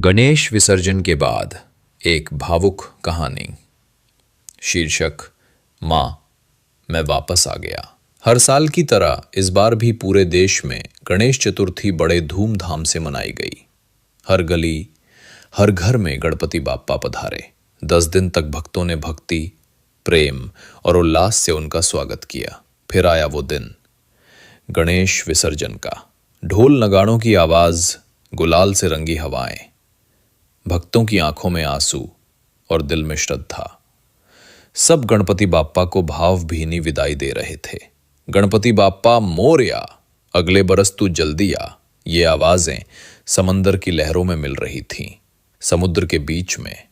गणेश विसर्जन के बाद एक भावुक कहानी। शीर्षक मां, मैं वापस आ गया। हर साल की तरह इस बार भी पूरे देश में गणेश चतुर्थी बड़े धूमधाम से मनाई गई। हर गली, हर घर में गणपति बाप्पा पधारे। 10 दिन तक भक्तों ने भक्ति, प्रेम और उल्लास से उनका स्वागत किया। फिर आया वो दिन, गणेश विसर्जन का। ढोल नगाड़ों की आवाज, गुलाल से रंगी हवाएं, भक्तों की आंखों में आंसू और दिल में श्रद्धा। सब गणपति बाप्पा को भावभीनी विदाई दे रहे थे। गणपति बाप्पा मोरया, अगले बरस तू जल्दी आ, ये आवाजें समंदर की लहरों में मिल रही थीं। समुद्र के बीच में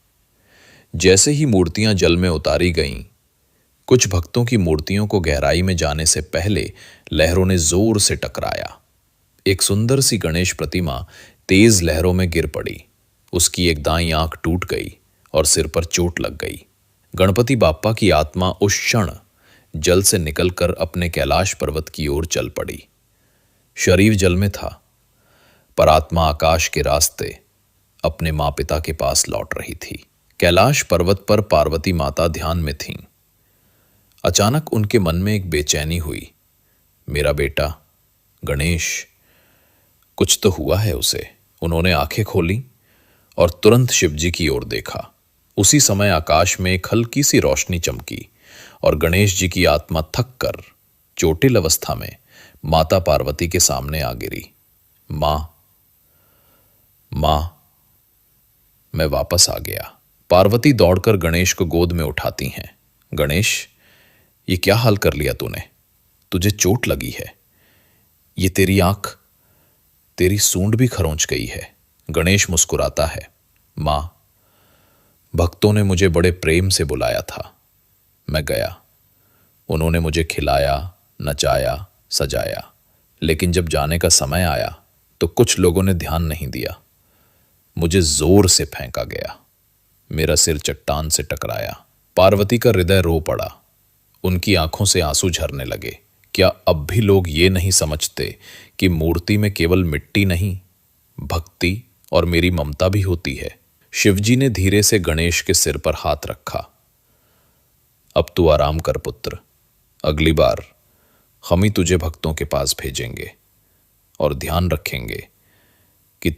जैसे ही मूर्तियां जल में उतारी गईं, कुछ भक्तों की मूर्तियों को गहराई में जाने से पहले लहरों ने जोर से टकराया। एक सुंदर सी गणेश प्रतिमा तेज लहरों में गिर पड़ी। उसकी एक दाईं आंख टूट गई और सिर पर चोट लग गई। गणपति बाप्पा की आत्मा उस क्षण जल से निकलकर अपने कैलाश पर्वत की ओर चल पड़ी। शरीर जल में था, पर आत्मा आकाश के रास्ते अपने मां पिता के पास लौट रही थी। कैलाश पर्वत पर पार्वती माता ध्यान में थीं। अचानक उनके मन में एक बेचैनी हुई। मेरा बेटा गणेश, कुछ तो हुआ है उसे। उन्होंने आंखें खोली और तुरंत शिवजी की ओर देखा। उसी समय आकाश में एक हल्की सी रोशनी चमकी और गणेश जी की आत्मा थक कर चोटिल अवस्था में माता पार्वती के सामने आ गिरी। मां, मां, मैं वापस आ गया। पार्वती दौड़कर गणेश को गोद में उठाती हैं। गणेश, ये क्या हाल कर लिया तूने? तुझे चोट लगी है। ये तेरी आंख, तेरी सूंड भी खरोंच गई है। गणेश मुस्कुराता है। मां, भक्तों ने मुझे बड़े प्रेम से बुलाया था। मैं गया। उन्होंने मुझे खिलाया, नचाया, सजाया। लेकिन जब जाने का समय आया तो कुछ लोगों ने ध्यान नहीं दिया। मुझे जोर से फेंका गया। मेरा सिर चट्टान से टकराया। पार्वती का हृदय रो पड़ा। उनकी आंखों से आंसू झरने लगे। क्या अब भी लोग ये नहीं समझते कि मूर्ति में केवल मिट्टी नहीं, भक्ति और मेरी ममता भी होती है? शिवजी ने धीरे से गणेश के सिर पर हाथ रखा। अब तू आराम कर पुत्र। अगली बार हम ही तुझे भक्तों के पास भेजेंगे और ध्यान रखेंगे